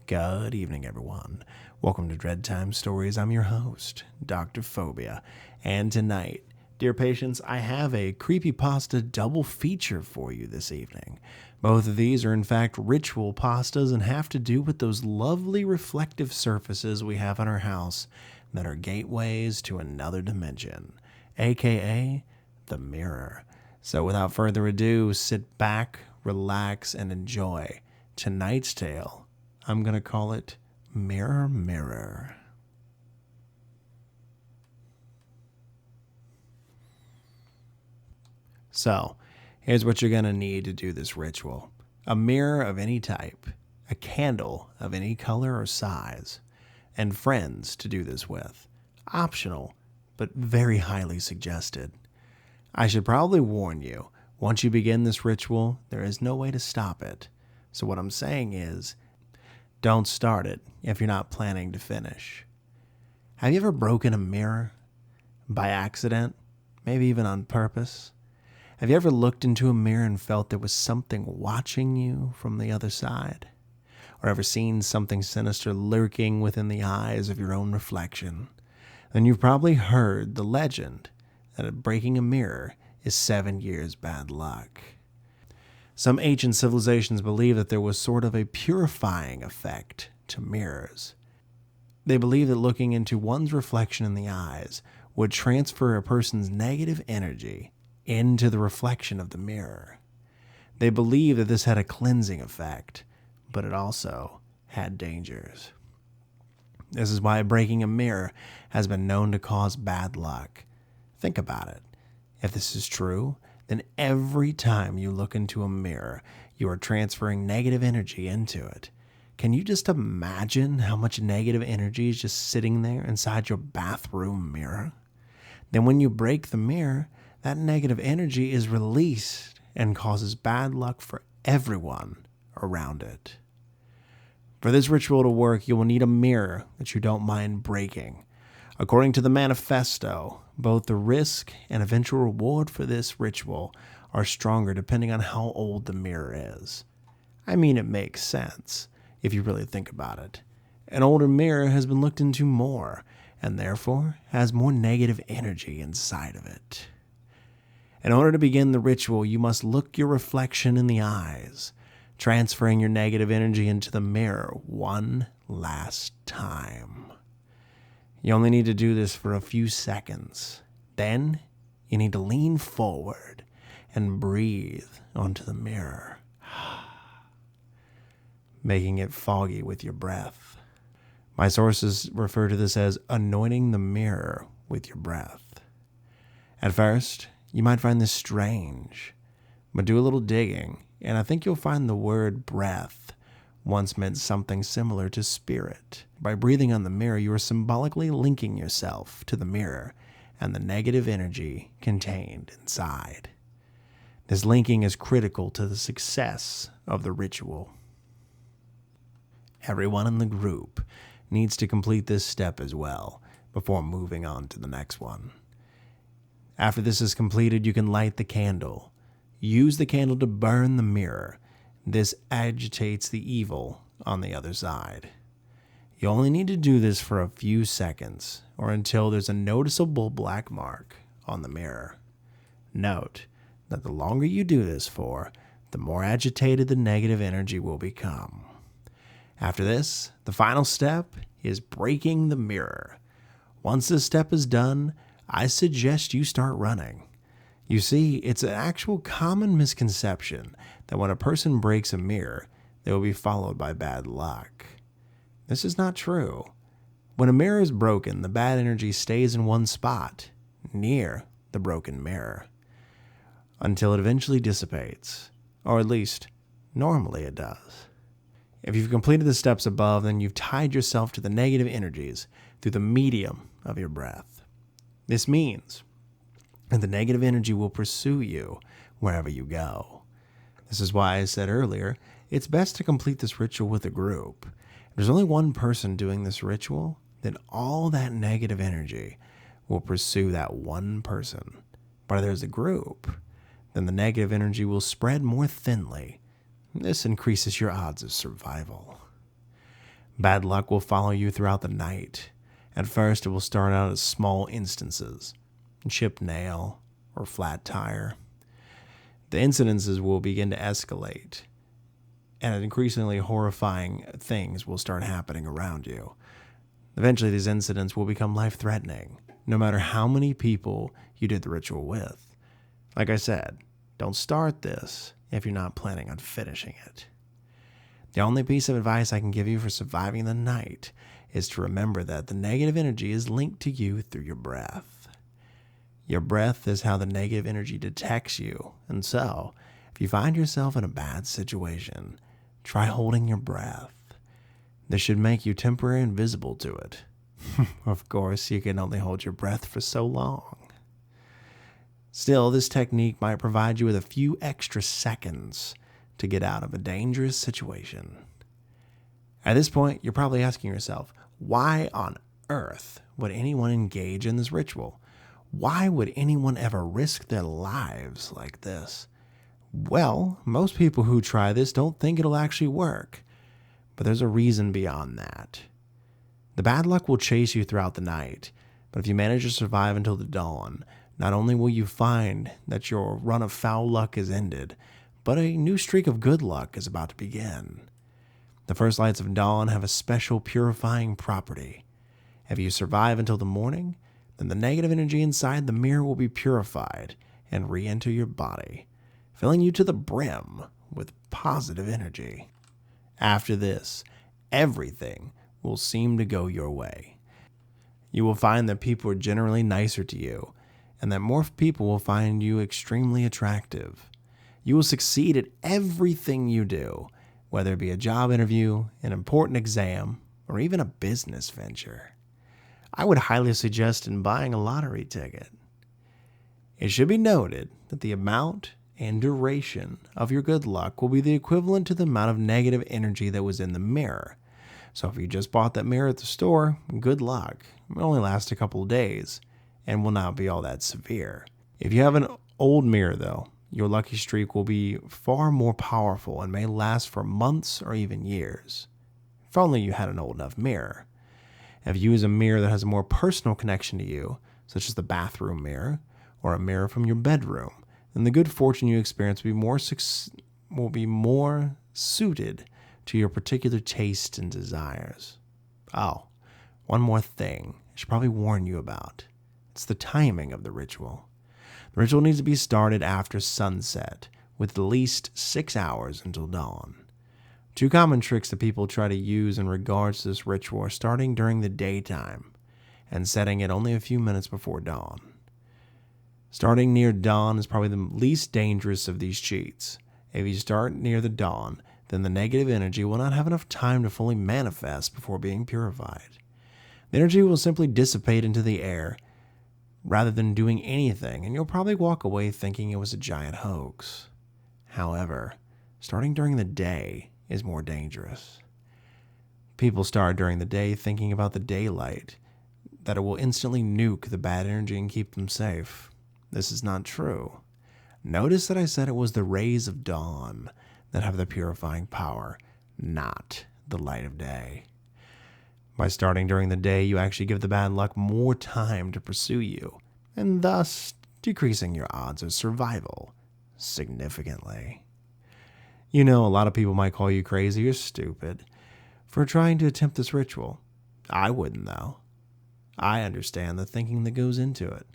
Good evening, everyone. Welcome to Dread Time Stories. I'm your host, Dr. Phobia, and tonight, dear patients, I have a creepypasta double feature for you this evening. Both of these are in fact ritual pastas and have to do with those lovely reflective surfaces we have in our house that are gateways to another dimension, aka the mirror. So without further ado, sit back, relax, and enjoy tonight's tale. I'm going to call it Mirror, Mirror. So, here's what you're going to need to do this ritual. A mirror of any type, a candle of any color or size, and friends to do this with. Optional, but very highly suggested. I should probably warn you, once you begin this ritual, there is no way to stop it. So what I'm saying is, don't start it if you're not planning to finish. Have you ever broken a mirror? By accident? Maybe even on purpose? Have you ever looked into a mirror and felt there was something watching you from the other side? Or ever seen something sinister lurking within the eyes of your own reflection? Then you've probably heard the legend that breaking a mirror is 7 years bad luck. Some ancient civilizations believe that there was sort of a purifying effect to mirrors. They believe that looking into one's reflection in the eyes would transfer a person's negative energy into the reflection of the mirror. They believe that this had a cleansing effect, but it also had dangers. This is why breaking a mirror has been known to cause bad luck. Think about it. If this is true, then every time you look into a mirror, you are transferring negative energy into it. Can you just imagine how much negative energy is just sitting there inside your bathroom mirror? Then when you break the mirror, that negative energy is released and causes bad luck for everyone around it. For this ritual to work, you will need a mirror that you don't mind breaking. According to the manifesto, both the risk and eventual reward for this ritual are stronger depending on how old the mirror is. I mean, it makes sense if you really think about it. An older mirror has been looked into more and therefore has more negative energy inside of it. In order to begin the ritual, you must look your reflection in the eyes, transferring your negative energy into the mirror one last time. You only need to do this for a few seconds. Then, you need to lean forward and breathe onto the mirror, making it foggy with your breath. My sources refer to this as anointing the mirror with your breath. At first, you might find this strange, but do a little digging, and I think you'll find the word breath once meant something similar to spirit. By breathing on the mirror, you are symbolically linking yourself to the mirror and the negative energy contained inside. This linking is critical to the success of the ritual. Everyone in the group needs to complete this step as well before moving on to the next one. After this is completed, you can light the candle. Use the candle to burn the mirror. This agitates the evil on the other side. You only need to do this for a few seconds or until there's a noticeable black mark on the mirror. Note that the longer you do this for, the more agitated the negative energy will become. After this, the final step is breaking the mirror. Once this step is done, I suggest you start running. You see, it's an actual common misconception that when a person breaks a mirror, they will be followed by bad luck. This is not true. When a mirror is broken, the bad energy stays in one spot, near the broken mirror, until it eventually dissipates, or at least, normally it does. If you've completed the steps above, then you've tied yourself to the negative energies through the medium of your breath. This means that the negative energy will pursue you wherever you go. This is why I said earlier, it's best to complete this ritual with a group. If there's only one person doing this ritual, then all that negative energy will pursue that one person. But if there's a group, then the negative energy will spread more thinly. This increases your odds of survival. Bad luck will follow you throughout the night. At first, it will start out as small instances, chipped nail or flat tire. The incidences will begin to escalate, and increasingly horrifying things will start happening around you. Eventually, these incidents will become life-threatening, no matter how many people you did the ritual with. Like I said, don't start this if you're not planning on finishing it. The only piece of advice I can give you for surviving the night is to remember that the negative energy is linked to you through your breath. Your breath is how the negative energy detects you, and so, if you find yourself in a bad situation, try holding your breath. This should make you temporarily invisible to it. Of course, you can only hold your breath for so long. Still, this technique might provide you with a few extra seconds to get out of a dangerous situation. At this point, you're probably asking yourself, why on earth would anyone engage in this ritual? Why would anyone ever risk their lives like this? Well, most people who try this don't think it'll actually work, but there's a reason beyond that. The bad luck will chase you throughout the night, but if you manage to survive until the dawn, not only will you find that your run of foul luck is ended, but a new streak of good luck is about to begin. The first lights of dawn have a special purifying property. If you survive until the morning, then the negative energy inside the mirror will be purified and re-enter your body, filling you to the brim with positive energy. After this, everything will seem to go your way. You will find that people are generally nicer to you, and that more people will find you extremely attractive. You will succeed at everything you do, whether it be a job interview, an important exam, or even a business venture. I would highly suggest in buying a lottery ticket. It should be noted that the amount and duration of your good luck will be the equivalent to the amount of negative energy that was in the mirror. So if you just bought that mirror at the store, good luck. It will only last a couple of days and will not be all that severe. If you have an old mirror though, your lucky streak will be far more powerful and may last for months or even years. If only you had an old enough mirror. If you use a mirror that has a more personal connection to you, such as the bathroom mirror or a mirror from your bedroom, then the good fortune you experience will be more suited to your particular taste and desires. Oh, one more thing I should probably warn you about. It's the timing of the ritual. The ritual needs to be started after sunset, with at least 6 hours until dawn. Two common tricks that people try to use in regards to this ritual are starting during the daytime and setting it only a few minutes before dawn. Starting near dawn is probably the least dangerous of these cheats. If you start near the dawn, then the negative energy will not have enough time to fully manifest before being purified. The energy will simply dissipate into the air rather than doing anything, and you'll probably walk away thinking it was a giant hoax. However, starting during the day is more dangerous. People start during the day thinking about the daylight, that it will instantly nuke the bad energy and keep them safe. This is not true. Notice that I said it was the rays of dawn that have the purifying power, not the light of day. By starting during the day, you actually give the bad luck more time to pursue you, and thus decreasing your odds of survival significantly. You know, a lot of people might call you crazy or stupid for trying to attempt this ritual. I wouldn't, though. I understand the thinking that goes into it.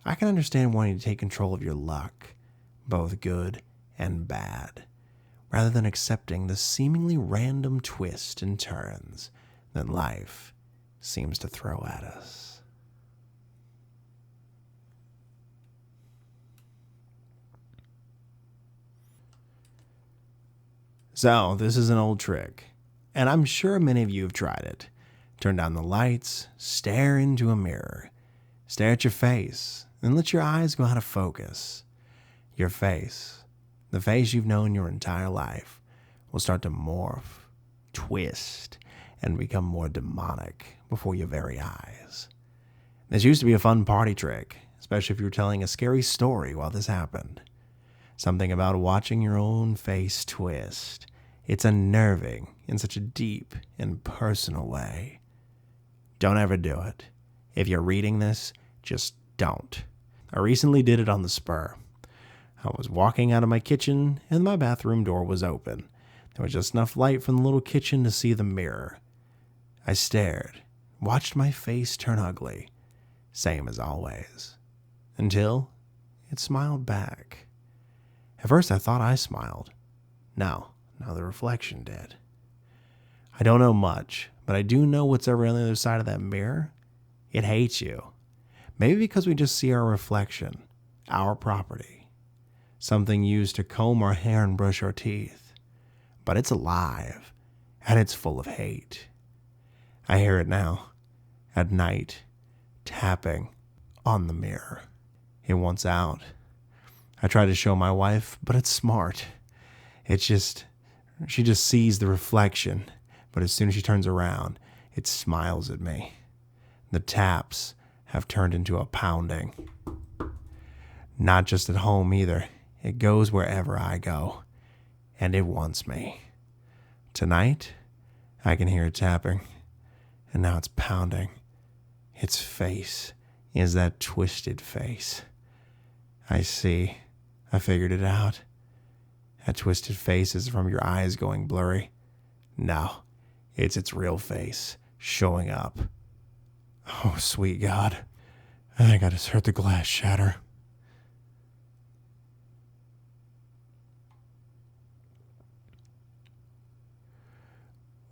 I can understand wanting to take control of your luck, both good and bad, rather than accepting the seemingly random twists and turns that life seems to throw at us. So, this is an old trick, and I'm sure many of you have tried it. Turn down the lights, stare into a mirror, stare at your face, and let your eyes go out of focus. Your face, the face you've known your entire life, will start to morph, twist, and become more demonic before your very eyes. This used to be a fun party trick, especially if you were telling a scary story while this happened. Something about watching your own face twist It's unnerving in such a deep and personal way. Don't ever do it. If you're reading this, just don't. I recently did it on the spur. I was walking out of my kitchen and my bathroom door was open. There was just enough light from the little kitchen to see the mirror. I stared, watched my face turn ugly, same as always, until it smiled back. At first I thought I smiled. No, the reflection did. I don't know much, but I do know what's ever on the other side of that mirror. It hates you. Maybe because we just see our reflection, our property. Something used to comb our hair and brush our teeth. But it's alive, and it's full of hate. I hear it now, at night, tapping on the mirror. It wants out. I try to show my wife, but it's smart. She just sees the reflection, but as soon as she turns around, it smiles at me. The taps have turned into a pounding. Not just at home either. It goes wherever I go, and it wants me. Tonight, I can hear it tapping, and now it's pounding. Its face is that twisted face. I see. I figured it out. That twisted face is from your eyes going blurry. No, it's its real face showing up. Oh, sweet God. I think I just heard the glass shatter.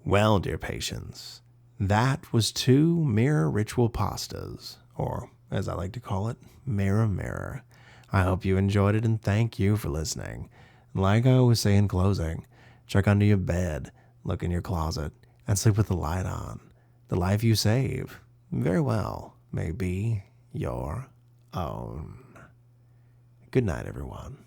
Well, dear patients, that was 2 Mirror-Ritual Pastas, or as I like to call it, Mirror Mirror. I hope you enjoyed it and thank you for listening. Like I always say in closing, check under your bed, look in your closet, and sleep with the light on. The life you save, very well, may be your own. Good night, everyone.